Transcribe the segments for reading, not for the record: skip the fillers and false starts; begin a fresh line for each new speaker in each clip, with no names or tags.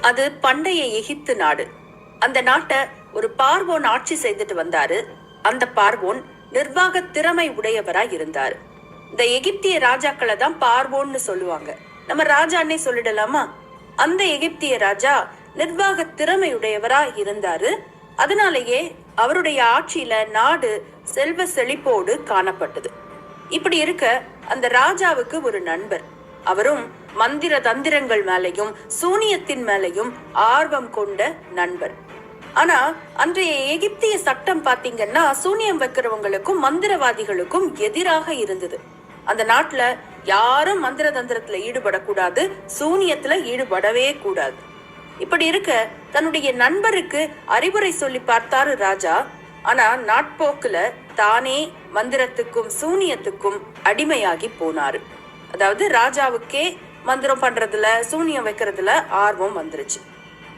அது பண்டைய எகிப்து நாடு. அந்த நாட்டை ஒரு பார்வோன் ஆட்சி செய்துட்டு வந்தாரு. அந்த பார்வோன் நிர்வாக திறமை உடையவரா இருந்தாரு. இந்த எகிப்திய ராஜாக்களை தான் பார்வோன்னு சொல்லுவாங்க. நம்ம ராஜான்னே சொல்லிடலாமா? அந்த எகிப்திய ராஜா நிர்வாக திறமையுடையவரா இருந்தாரு. அதனாலேயே அவருடைய ஆட்சியில நாடு செல்வ செழிப்போடு காணப்பட்டது. இப்படி இருக்க அந்த ராஜாவுக்கு ஒரு நண்பர். அவரும் மந்திர தந்திரங்கள் மேலையும் சூனியத்தின் மேலையும் ஆர்வம் கொண்ட நண்பர். ஆனா அன்றைய எகிப்திய சட்டம் பாத்தீங்கன்னா சூனியம் வைக்கிறவங்களுக்கும் மந்திரவாதிகளுக்கும் எதிராக இருந்தது. அந்த நாட்டுல யாரும் மந்திர தந்திரத்துல ஈடுபடக்கூடாது, சூனியத்துல ஈடுபடவே கூடாது. இப்படி இருக்க தன்னுடைய நண்பருக்கு அறிவுரை சொல்லி பார்த்தாரு ராஜா. ஆனா நாட்போக்குல தானே மந்திரத்துக்கும் சூனியத்துக்கும் அடிமையாகி போனாரு. அதாவது ராஜாவுக்கே மந்திரம் பண்றதுல சூனியம் வைக்கிறதுல ஆர்வம் வந்துருச்சு.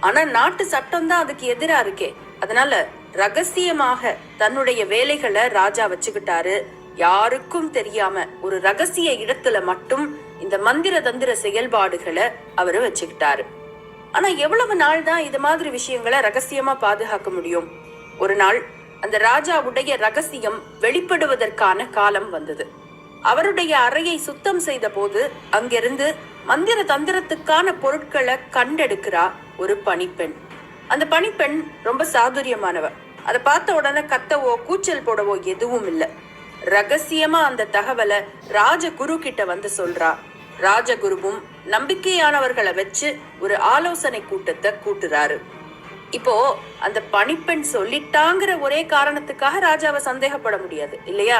ஆனா நாட்டு சட்டம் தான் அதுக்கு எதிரா இருக்கே. அதனால ரகசியமாக தன்னுடைய வேலைகளை ராஜா வச்சுக்கிட்டாரு. யாருக்கும் தெரியாம ஒரு ரகசிய இடத்துல மட்டும் இந்த மந்திர தந்திர செயல்பாடுகளை அவரு வச்சுக்கிட்டாரு. ஆனா எவ்வளவு நாள் தான் இது மாதிரி விஷயங்களை ரகசியமா பாதுகாக்க முடியும்? ஒரு நாள் அந்த ராஜாவுடைய ரகசியம் வெளிப்படுவதற்கான காலம் வந்தது. அவருடைய அறையை சுத்தம் செய்த போது அங்கிருந்து மந்திர தந்திரத்துக்கான பொருட்களை கண்டெடுக்கிறா ஒரு பணிப்பெண். அந்த பணிப்பெண் ரொம்ப சாதுரியமானவ. அதை பார்த்த உடனே கத்தவோ கூச்சல் போடவோ எதுவும் இல்லை. ரகசியமா அந்த தகவலை ராஜகுரு கிட்ட வந்து சொல்றா. ராஜகுருவும் நம்பிக்கையானவர்களை வச்சு ஒரு ஆலோசனை கூட்டத்தை கூட்டுறாரு. இப்போ அந்த பணிப்பெண் சொல்லிட்டாங்கிற ஒரே காரணத்துக்காக ராஜாவை சந்தேகப்பட முடியாது இல்லையா?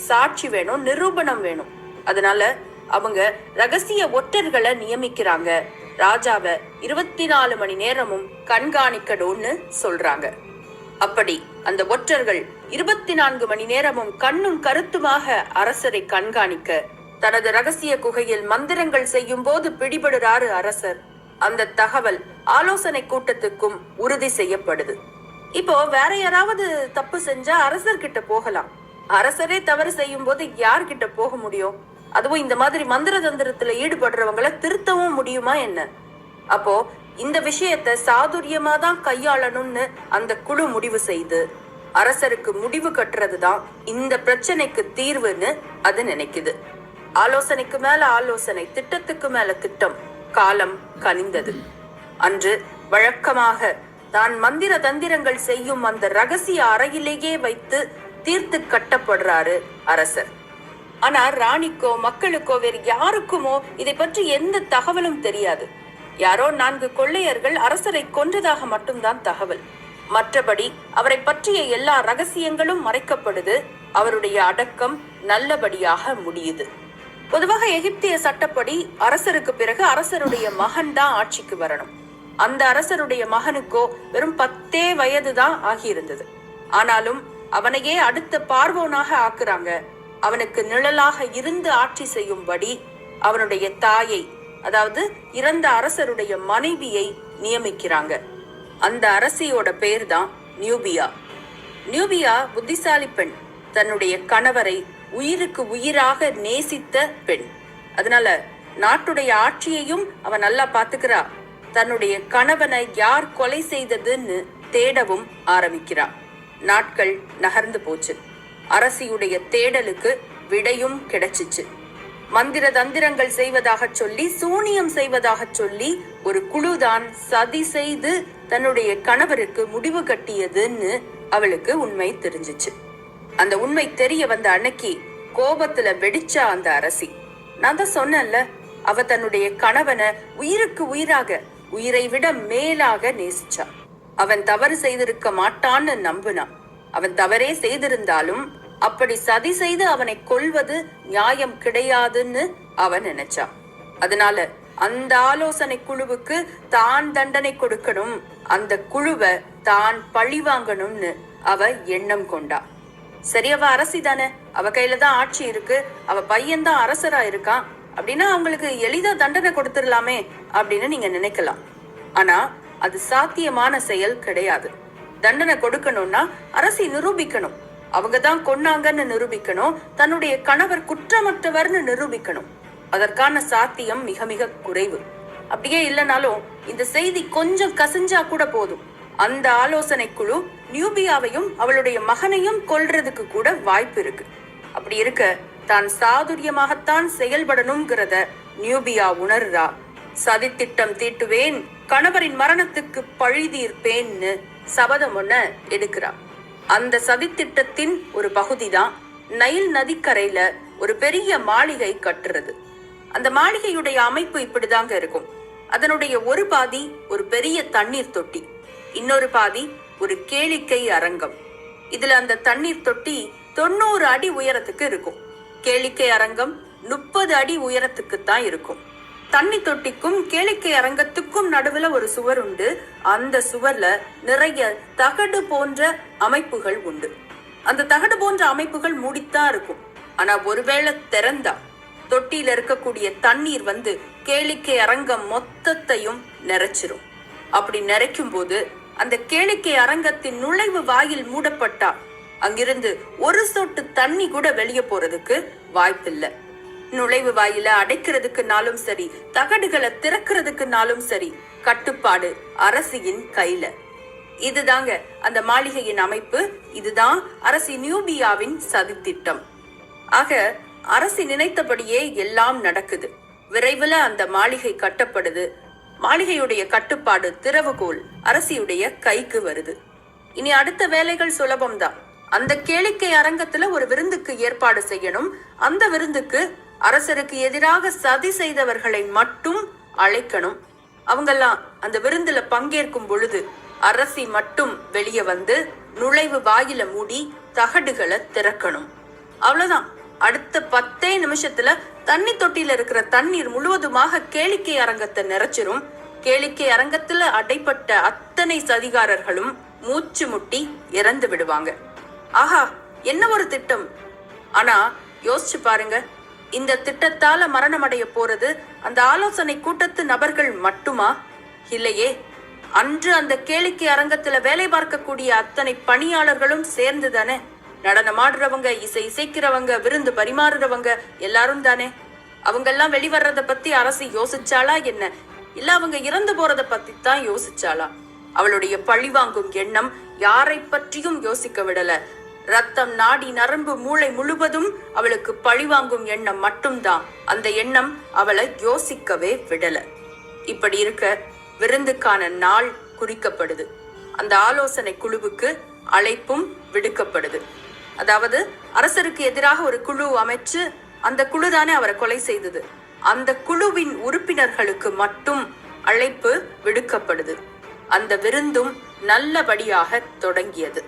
சாட்சி வேணும், நிரூபணம் வேணும். அதனால அவங்க ரகசிய ஒற்றர்களை நியமிக்கிறாங்க. ராஜாவை 24 மணி நேரமும் கண்காணிக்கணும்னு சொல்றாங்க. அப்படி அந்த ஒற்றர்கள் 24 மணி நேரமும் கண்ணும் கருத்துமாக அரசரை கண்காணிக்க தனது ரகசிய குகையில் மந்திரங்கள் செய்யும் போது பிடிபடுறாரு அரசர். அந்த தகவல் ஆலோசனை கூட்டத்துக்கும் உறுதி செய்யப்படுது. இப்போ வேற யாராவது தப்பு செஞ்சா அரசர்கிட்ட போகலாம். அரசரே தவறு செய்யும் போது யார்கிட்ட போக முடியும்? அதுவும் இந்த மாதிரி மந்திர தந்திரத்துல ஈடுபடுறவங்களை திருத்தவும் முடியுமா என்ன? அப்போ இந்த விஷயத்த சாதுரியமா தான் கையாளணும்னு அந்த குழு முடிவு செய்து அரசருக்கு முடிவு கட்டுறதுதான் இந்த பிரச்சனைக்கு தீர்வுன்னு அது நினைக்குது. ஆலோசனைக்கு மேல ஆலோசனை, திட்டத்துக்கு மேல திட்டம். காலம் கனிந்தது. அன்று வழக்கமாக தான் மந்திர தந்திரங்கள் செய்யும் அந்த ரகசிய அறையிலேயே வைத்து தீர்த்து கட்டப்படுறாரு அரசர். ஆனா ராணிக்கோ மக்களுக்கோ வேறு யாருக்குமோ இதை பற்றி எந்த தகவலும் தெரியாது. யாரோ 4 கொள்ளையர்கள் அரசரை கொன்றதாக மட்டும்தான் தகவல். மற்றபடி அவரை பற்றிய எல்லா ரகசியங்களும் மறைக்கப்படுது. அவருடைய அடக்கம் நல்லபடியாக முடியுது. பொதுவாக எகிப்திய சட்டப்படி அரசருக்கு பிறகு அரசருடைய மகன் தான் ஆட்சிக்கு வரணும். அந்த அரசருடைய மகனுக்கோ வெறும் 10 வயதுதான் ஆகியிருந்தது. ஆனாலும் அவனையே அடுத்த பார்வோனாக ஆக்குறாங்க. அவனுக்கு நிழலாக இருந்து ஆட்சி செய்யும்படி அவனுடைய தாயை, அதாவது இறந்த அரசருடைய மனைவியை நியமிக்கிறாங்க. அந்த அரசியோட பேர் தான் நியூபியா. நியூபியா புத்திசாலி பெண். தன்னுடைய கணவரை உயிருக்கு உயிராக நேசித்த பெண். அதனால நாட்டுடைய ஆட்சியையும் அவன் நல்லா பாத்துக்கிறா. தன்னுடைய கணவனை யார் கொலை செய்ததுன்னு தேடவும் ஆரம்பிக்கிறா. நாட்கள் நகர்ந்து போச்சு. அரசியுடைய தேடலுக்கு விடையும் கிடைச்சிச்சு. மந்திர தந்திரங்கள் செய்வதாக சொல்லி, சூனியம் செய்வதாக சொல்லி ஒரு குழுதான் சதி செய்து தன்னுடைய கணவருக்கு முடிவு கட்டியதுன்னு அவளுக்கு உண்மை தெரிஞ்சிச்சு. அந்த உண்மை தெரிய வந்த அன்னைக்கு கோபத்துல வெடிச்சா அந்த அரசி. நான் தான் சொன்னேன்ல, அவ தன்னுடைய கணவனை உயிருக்கு உயிராக, உயிரை விட மேலாக நேசிச்சா. அவன் தவறு செய்திருக்க மாட்டான்னு நம்பினான். அவன் தவறே செய்திருந்தாலும் அப்படி சதி செய்து அவனை கொல்வது நியாயம் கிடையாதுன்னு அவன் நினைச்சா. அதனால அந்த ஆலோசனை குழுவுக்கு தான் தண்டனை கொடுக்கணும், அந்த குழுவை தான் பழி வாங்கணும்னு அவ எண்ணம் கொண்டா. சரி, அவ அரசி தானே, அவ கையில தான் ஆட்சி இருக்கு, அவ பையன்தான் அரசரா இருக்கான் அப்படின்னா அவங்களுக்கு எளிதா தண்டனை கொடுத்துடலாமே அப்படின்னு நீங்க நினைக்கலாம். ஆனா அது சாத்தியமான செயல் கிடையாது. தண்டனை கொடுக்கணும்னா அரசி நிரூபிக்கணும். அவங்கதான் கொன்னாங்கன்னு நிரூபிக்கணும். தன்னுடைய கணவர் குற்றமற்றவர்னு நிரூபிக்கணும். அதற்கான சாத்தியம் மிக மிக குறைவு. அப்படியே இல்லைனாலும் இந்த செய்தி கொஞ்சம் கசிஞ்சா கூட போதும், அந்த ஆலோசனை குழு நியூபியாவையும் அவளுடைய மகனையும் கொல்றதுக்கு கூட வாய்ப்பு இருக்கு. அப்படி இருக்க தான் சாதுரியமாகத்தான் செயல்படணுங்கிறத நியூபியா உணர்றா. சதித்திட்டம் தீட்டுவேன், கணவரின் மரணத்துக்கு பழி தீர்ப்பேன்னு சபதம் ஒண்ண எடுக்கிறா. அந்த சதித்திட்டத்தின் ஒரு பகுதிதான் நைல் நதிக்கரையில ஒரு பெரிய மாளிகை கட்டுறது. அந்த மாளிகையுடைய அமைப்பு இப்படிதாங்க இருக்கும். அதனுடைய ஒரு பாதி ஒரு பெரிய தண்ணீர் தொட்டி, இன்னொரு பாதி ஒரு கேளிக்கை அரங்கம். இதுல அந்த தண்ணீர் தொட்டி 90 அடி உயரத்துக்கு இருக்கும். கேளிக்கை அரங்கம் 30 அடி உயரத்துக்கு தான் இருக்கும். தண்ணி தொட்டிக்கும் கேளிக்கை அரங்கத்துக்கும் நடுவுல ஒரு சுவர் உண்டு. அந்த சுவர்ல நிறைய தகடு போன்ற அமைப்புகள் உண்டு. அந்த தகடு போன்ற அமைப்புகள் மூடித்தான் இருக்கும். ஆனா ஒருவேளை திறந்தா தொட்டியில இருக்கக்கூடிய தண்ணீர் வந்து கேளிக்கை அரங்கம் மொத்தத்தையும் நிறைச்சிரும். அப்படி நிறைக்கும் போது அந்த கேளிக்கை அரங்கத்தின் நுழைவு வாயில் மூடப்பட்டா அங்கிருந்து ஒரு சொட்டு தண்ணி கூட வெளியே போறதுக்கு வாய்ப்பில்லை. நுழைவு வாயில அடைக்கிறதுக்குனாலும் சரி, தகடுகளை திறக்கிறதுக்குனாலும் சரி, கட்டுப்பாடு அரசியின் கையில. இதுதாங்க அந்த மாளிகையின் அமைப்பு. இதுதான் அரசி நியூபியாவின் சதித்திட்டம். ஆக அரசி நினைத்தபடியே எல்லாம் நடக்குது. விரைவில் அந்த மாளிகை கட்டப்படுது. மாளிகையுடைய கட்டுப்பாடு, திறவுகோல் அரசியுடைய கைக்கு வருது. இனி அடுத்த வேலைகள் சுலபம்தான். அந்த கேளிக்கை அரங்கத்துல ஒரு விருந்துக்கு ஏற்பாடு செய்யணும். அந்த விருந்துக்கு அரசருக்கு எதிராக சதி செய்தவர்களை மட்டும் அழைக்கணும். அவங்கெல்லாம் அந்த விருந்துல பங்கேற்கும் பொழுது அரசி மட்டும் வெளியே வந்து நுழைவு வாயில மூடி தகடுகளை திறக்கணும். அவ்வளவுதான். அடுத்த 10 நிமிஷத்துல தண்ணி தொட்டியில இருக்கிற தண்ணீர் முழுவதுமாக கேளிக்கை அரங்கத்தை நிறைச்சிரும். கேளிக்கை அரங்கத்துல அடைப்பட்ட அத்தனை சதிகாரர்களும் மூச்சு முட்டி இறந்து விடுவாங்க. ஆஹா, என்ன ஒரு திட்டம்! ஆனா யோசிச்சு பாருங்க, இந்த திட்டத்தால மரணம் அடைய போறது அந்த ஆலோசனை கூட்டத்து நபர்கள் மட்டுமா? இல்லையே. அன்று அந்த கேளிக்கை அரங்கத்துல வேலை பார்க்கக்கூடிய அத்தனை பணியாளர்களும் சேர்ந்து தானே. நடனமாடுறவங்க, இசைக்கிறவங்க, விருந்து பரிமாறுறவங்க எல்லாரும் தானே. அவங்க எல்லாம் வெளிவர்றத பத்தி அரசு யோசிச்சாளா என்ன? இல்ல அவங்க இறந்து போறத பத்தி தான் யோசிச்சாளா? அவளுடைய பழிவாங்கும் எண்ணம் யாரை பற்றியும் யோசிக்க விடல. ரத்தம், நாடி, நரம்பு, மூளை முழுவதும் அவளுக்கு பழிவாங்கும் எண்ணம் மட்டும்தான். அந்த எண்ணம் அவளை யோசிக்கவே விடல. இப்படி இருக்க விருந்துக்கான நாள் குறிக்கப்படுது. அந்த ஆலோசனை குழுவுக்கு அழைப்பும் விடுக்கப்படுது. அதாவது அரசருக்கு எதிராக ஒரு குழு அமைச்சு அந்த குழு தானே அவரை கொலை செய்தது. அந்த குழுவின் உறுப்பினர்களுக்கு மட்டும் அழைப்பு விடுக்கப்படுது. அந்த விருந்தும் நல்லபடியாக தொடங்கியது.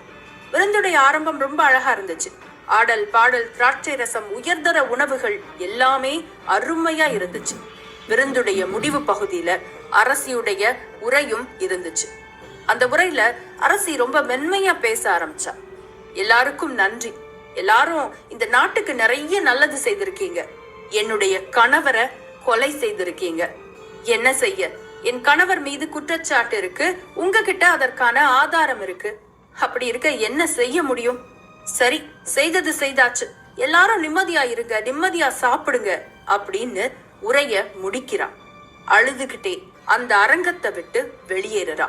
விருந்துடைய ஆரம்பம் ரொம்ப அழகா இருந்துச்சு. ஆடல், பாடல், திராட்சை ரசம், உயர்தர உணவுகள் எல்லாமே அருமையா இருந்துச்சு. விருந்துடைய முடிவு பகுதியில அரசியுடைய உரையும் இருந்துச்சு. அந்த உரையில அரசி ரொம்ப மென்மையா பேச ஆரம்பிச்சா. எல்லாருக்கும் நன்றி. எல்லாரும் இந்த நாட்டுக்கு நிறைய நல்லது செய்திருக்கீங்க. என்னுடைய கணவரை கொலை செய்திருக்கீங்க. என்ன செய்ய? என் கணவர் மீது குற்றச்சாட்டு இருக்கு. உங்ககிட்ட அதற்கான ஆதாரம் இருக்கு. அப்படி இருக்க என்ன செய்ய முடியும்? சரி, செய்தது செய்தாச்சு. எல்லாரும் நிம்மதியா இருங்க, நிம்மதியா சாப்பிடுங்க அப்படின்னு உரைய முடிக்கிறான். அழுதுகிட்டே அந்த அரங்கத்தை விட்டு வெளியேறா.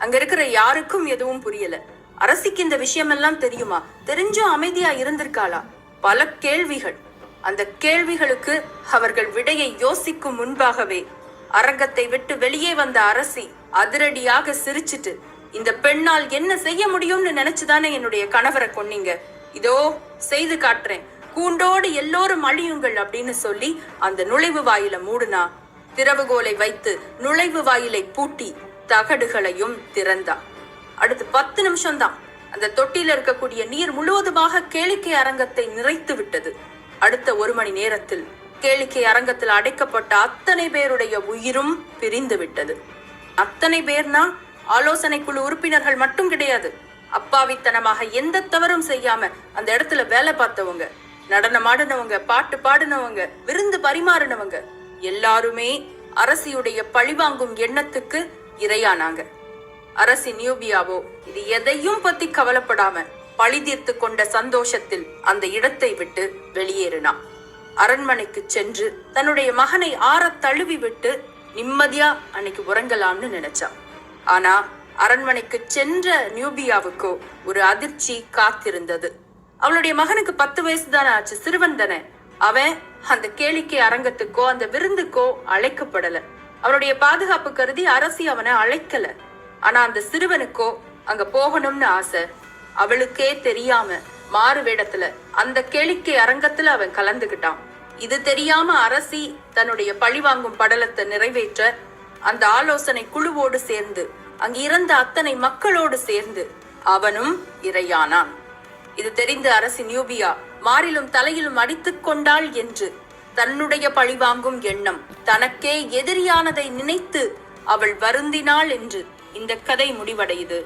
அங்க இருக்கிற யாருக்கும் எதுவும் புரியல. அரசிக்கு இந்த விஷயம் எல்லாம் தெரியுமா? தெரிஞ்சும் அமைதியா இருந்திருக்காளா? பல கேள்விகள். அந்த கேள்விகளுக்கு அவர்கள் விடையை யோசிக்கும் முன்பாகவே அரங்கத்தை விட்டு வெளியே வந்த அரசி அதிரடியாக சிரிச்சிட்டு, இந்த பெண்ணால் என்ன செய்ய முடியும்னு நினைச்சுதானே என்னுடைய கணவரை கொன்னீங்க? இதோ செய்து காட்டுறேன், கூண்டோடு எல்லோரும் அழியுங்கள் அப்படின்னு சொல்லி அந்த நுழைவு வாயில மூடுனா. திறவுகோலை வைத்து நுழைவு வாயிலை பூட்டி தகடுகளையும் திறந்தா. அடுத்து 10 நிமிஷம்தான் அந்த தொட்டியில இருக்கக்கூடிய நீர் முழுவதுமாக கேளிக்கை அரங்கத்தை நிறைத்து விட்டது. அடுத்த 1 மணி நேரத்தில் கேளிக்கை அரங்கத்தில் அடைக்கப்பட்ட அத்தனை பேருடைய உயிரும் பிரிந்து விட்டது. அத்தனை பேர்னா ஆலோசனை குழு உறுப்பினர்கள் மட்டும் கிடையாது. அப்பாவித்தனமாக எந்த தவறும் செய்யாம அந்த இடத்துல வேலை பார்த்தவங்க, நடனமாடினவங்க, பாட்டு பாடினவங்க, விருந்து பரிமாறினவங்க எல்லாருமே அரசியுடைய பழிவாங்கும் எண்ணத்துக்கு இரையானாங்க. அரசி நியூபியாவோ இது எதையும் பத்தி கவலைப்படாம பழி தீர்த்து கொண்ட சந்தோஷத்தில் அந்த இடத்தை விட்டு வெளியேறினான். அரண்மனைக்கு சென்று தன்னுடைய மகனை ஆற தழுவி விட்டு நிம்மதியா அன்னைக்கு உறங்கலாம்னு நினைச்சா. ஆனா அரண்மனைக்கு சென்ற நியூபியாவுக்கோ ஒரு அதிர்ச்சி காத்திருந்தது. அவளுடைய மகனுக்கு 10 வயசு தானே ஆச்சு, சிறுவன் தானே. அவன் அந்த கேளிக்கை அரங்கத்துக்கோ அந்த விருந்துக்கோ அழைக்கப்படல. அவளுடைய பாதுகாப்பு கருதி அரசி அவனை அழைக்கல. ஆனா அந்த சிறுவனுக்கோ அங்க போகணும்னு ஆசை. அவளுக்கே தெரியாம மாறு வேடத்துல அந்த கேளிக்கை அரங்கத்துல அவன் கலந்துகிட்டான். இது தெரியாம அரசி தன்னுடைய பழிவாங்கும் படலத்தை நிறைவேற்ற அந்த ஆலோசனை குழுவோடு சேர்ந்து அங்கு இறந்த அத்தனை மக்களோடு சேர்ந்து அவனும் இரையானான். இது தெரிந்த அரசி நியூபியா மாரிலும் தலையிலும் அடித்துக் கொண்டாள் என்று தன்னுடைய பழிவாங்கும் எண்ணம் தனக்கே எதிரியானதை நினைத்து அவள் வருந்தினாள் என்று இந்த கதை முடிவடையுது.